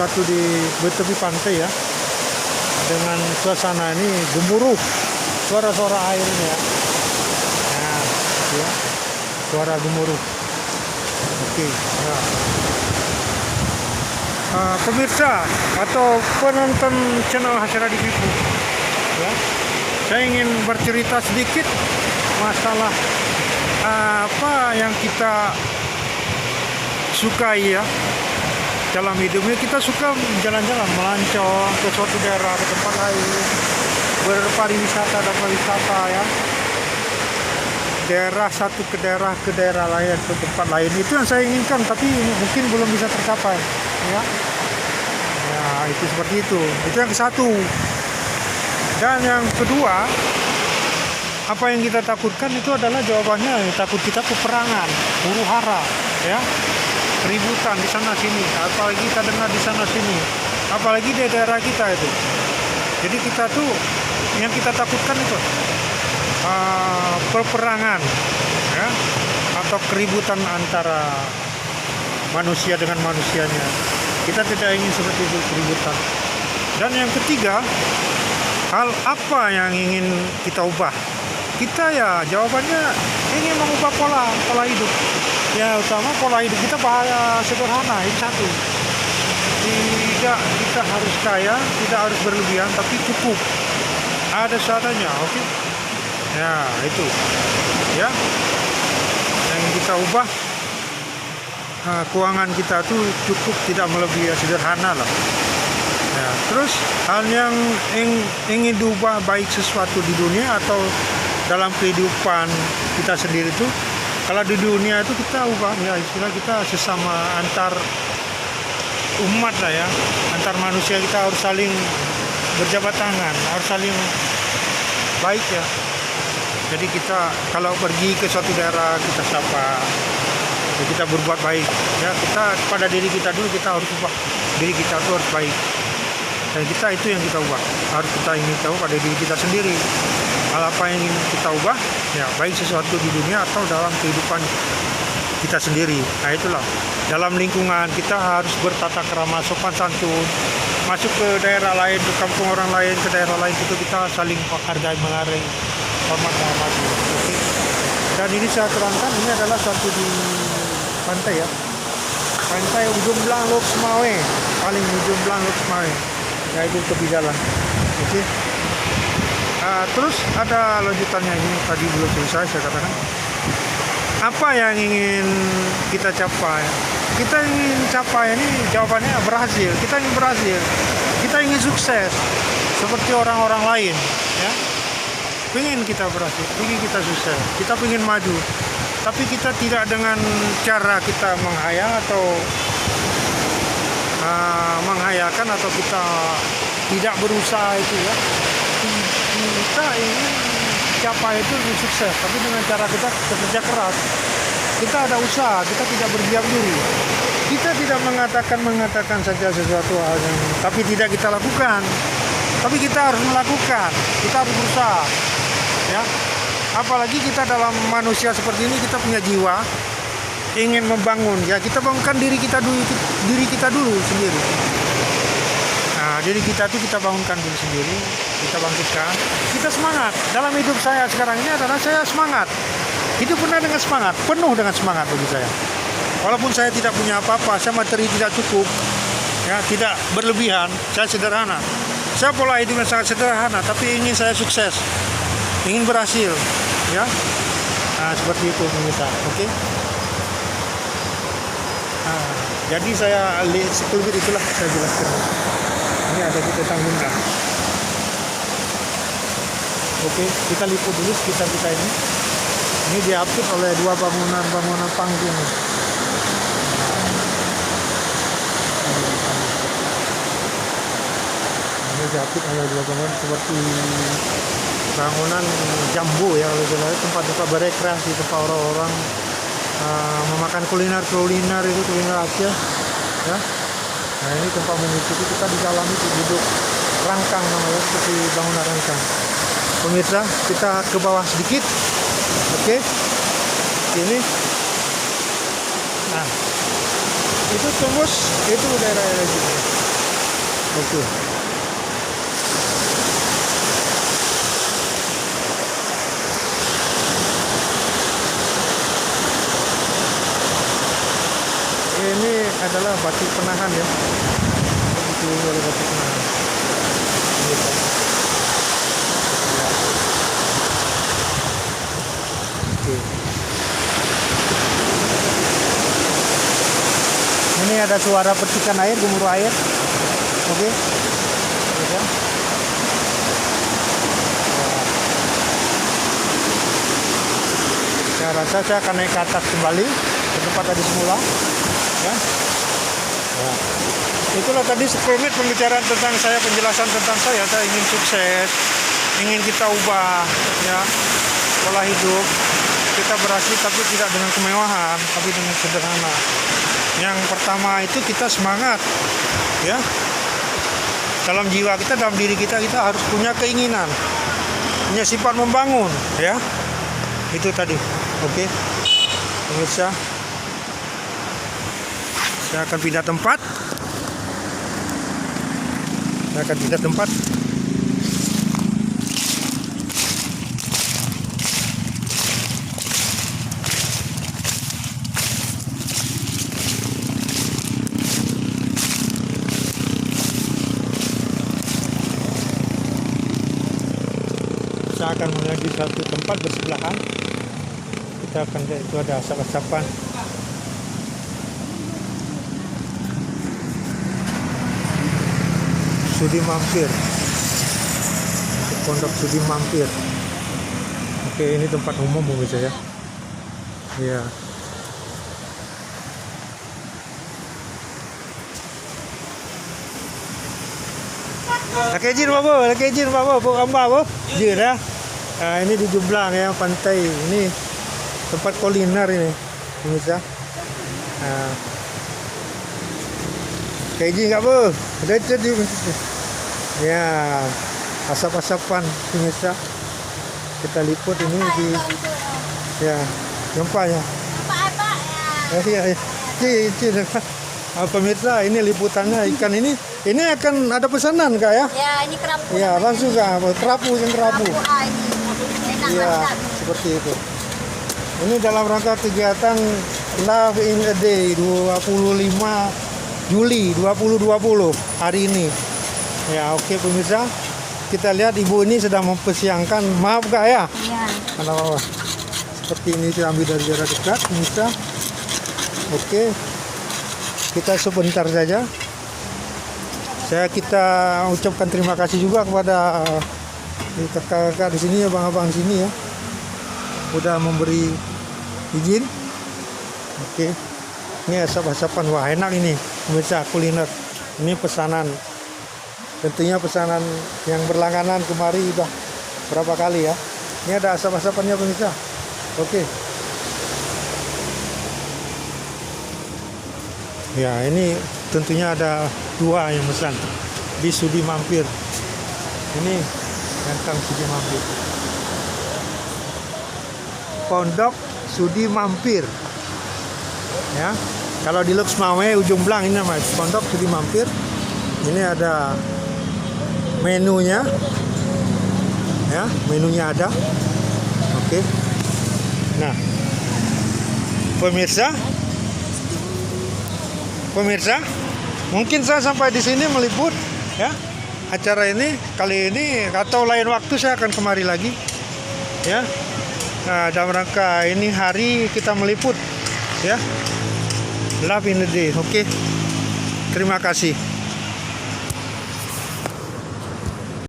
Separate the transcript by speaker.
Speaker 1: sesuatu di tepi pantai ya, dengan suasana ini gemuruh suara-suara airnya. Nah, ya, suara gemuruh. Oke, nah. Pemirsa atau penonton channel Hasradi Pipu, ya, saya ingin bercerita sedikit masalah apa yang kita sukai ya dalam hidupnya. Kita suka jalan-jalan, melancong ke suatu daerah, ke tempat lain, berpariwisata dan pariwisata ya, daerah satu ke daerah lain, ke tempat lain. Itu yang saya inginkan, tapi mungkin belum bisa tercapai ya. Ya, itu seperti itu yang ke satu. Dan yang kedua, apa yang kita takutkan itu adalah jawabannya takut kita peperangan, huru-hara ya, keributan di sana sini, apalagi kita dengar di sana sini, apalagi di daerah kita itu. Jadi kita tuh yang kita takutkan itu peperangan ya, atau keributan antara manusia dengan manusianya. Kita tidak ingin seperti itu, keributan. Dan yang ketiga, hal apa yang ingin kita ubah? Kita ya jawabannya ingin mengubah pola hidup. Ya, utama pola hidup kita bahaya sederhana, itu satu. Tidak kita harus kaya, tidak harus berlebihan, tapi cukup. Ada seadanya, oke? Ya, itu. Ya. Yang kita ubah, keuangan kita tuh cukup, tidak melebihi, sederhana lah. Ya, terus hal yang ingin diubah, baik sesuatu di dunia atau dalam kehidupan kita sendiri tuh, kalau di dunia itu kita ubah ya, istilah kita sesama antar umat lah ya, antar manusia kita harus saling berjabat tangan, harus saling baik ya. Jadi kita kalau pergi ke suatu daerah, kita sapa, ya, kita berbuat baik ya. Kita pada diri kita dulu, kita harus ubah diri kita tuh harus baik. Dan kita itu yang kita ubah, harus kita ingin tahu pada diri kita sendiri hal apa yang ingin kita ubah ya, baik sesuatu di dunia atau dalam kehidupan kita sendiri. Nah itulah, dalam lingkungan kita harus bertata krama, sopan santun. Masuk ke daerah lain, ke kampung orang lain, ke daerah lain, itu kita saling menghargai, hormat menghormati. Oke. Dan ini saya terangkan, ini adalah suatu di pantai ya, pantai ujung belang Lok Semawe, paling ujung belang Lok Semawe, yaitu tepi jalan. Oke. Terus ada lanjutannya, ini tadi belum selesai saya katakan. Apa yang ingin kita capai? Kita ingin capai ini jawabannya berhasil. Kita ingin berhasil. Kita ingin sukses seperti orang-orang lain, ya. Pengen kita berhasil, pengen kita sukses, kita pengen maju. Tapi kita tidak dengan cara kita menghayal atau menghayakan, atau kita tidak berusaha itu ya. Kita ingin capai itu sukses, tapi dengan cara kita bekerja keras. Kita ada usaha, kita tidak berdiam diri. Kita tidak mengatakan saja sesuatu hal yang tapi tidak kita lakukan. Tapi kita harus melakukan, kita harus berusaha. Ya. Apalagi kita dalam manusia seperti ini, kita punya jiwa ingin membangun. Ya, kita bangunkan diri kita dulu sendiri. Nah, jadi kita bangunkan diri sendiri, kita bangkitkan, kita semangat. Dalam hidup saya sekarang ini adalah saya semangat. Hidup benar dengan semangat, penuh dengan semangat bagi saya. Walaupun saya tidak punya apa-apa, saya materi tidak cukup, ya, tidak berlebihan, saya sederhana. Saya pola hidupnya sangat sederhana, tapi ingin saya sukses, ingin berhasil, ya. Nah, seperti itu pemirsa, oke. Nah, jadi saya sekelumit itulah saya jelaskan. Ini ada di Tetanggungan. Oke, kita liput dulu sekitar kita ini. Ini diapit oleh dua bangunan panggung. Ini diapit oleh dua bangunan seperti bangunan jambu ya, oleh tempat-tempat berekreasi, tempat orang-orang memakan kuliner itu, kuliner Aceh ya. Nah, ini tempat mengikuti, kita di dalam itu duduk rangkang namanya, seperti bangunan rangkang. Pemirsa, kita ke bawah sedikit. Oke. Ini. Nah, itu tembus, itu daerah-daerah sini. Oke. Ini adalah batik penahan ya. Itu oleh batik penahan. Ini, Pak. Oke. Ini ada suara petikan air, gemuruh air. Oke. Ya. Saya rasa saya akan naik ke atas kembali ke tempat tadi semula. Ya. Ya. Itulah tadi 10 menit pembicaraan tentang saya, penjelasan tentang saya. Saya ingin sukses, ingin kita ubah ya pola hidup. Kita berhasil tapi tidak dengan kemewahan, tapi dengan sederhana. Yang pertama itu kita semangat ya. Dalam jiwa kita, dalam diri kita harus punya keinginan, punya sifat membangun ya. Itu tadi. Oke. Pemirsa, saya akan pindah tempat. Saya akan menuju satu tempat bersebelahan. Kita akan lihat itu ada asap-asapan. Sudi Mampir, Pondok Sudi Mampir. Oke, ini tempat umum pemirsa ya. Iya. Lagi izin Bapak, bu gambar bu. Izin ya. Nah, ini di Jumblang ya, pantai. Ini tempat kuliner ini pemirsa. Nah. Izin nggak bu? Ada itu. Ya, asap-asapan pemirsa. Kita liput ini di ya, gempa ya. Iya. Pemirsa, ini liputannya ikan ini akan ada pesanan Kak ya?
Speaker 2: Ya, ini kerapu.
Speaker 1: Ya, langsung Kak, kerapu. Iya, seperti itu. Ini dalam rangka kegiatan Love in a Day 25 Juli 2020 hari ini. Ya, oke pemirsa. Kita lihat ibu ini sedang mempersiapkan, maaf Kak ya.
Speaker 2: Iya.
Speaker 1: Kalau seperti ini saya ambil dari jarak dekat pemirsa. Oke. Kita sebentar saja. Kita ucapkan terima kasih juga kepada kakak-kakak di sini ya, bang-abang sini ya. Udah memberi izin. Oke. Ini asap-asapan, wah enak ini pemirsa, kuliner. Ini pesanan. Tentunya pesanan yang berlangganan kemari udah berapa kali ya. Ini ada asap-asapannya pemirsa. Oke. Ya, ini tentunya ada dua yang pesan di Sudi Mampir. Ini tentang Sudi Mampir. Pondok Sudi Mampir. Ya, kalau di Luxmawe ujung Blang ini namanya Pondok Sudi Mampir. Ini ada menunya. Ya, menunya ada. Oke. Nah, pemirsa, mungkin saya sampai di sini meliput ya acara ini kali ini, atau lain waktu saya akan kemari lagi ya. Nah, dalam rangka ini hari kita meliput ya Love in a Day. Oke. Terima kasih.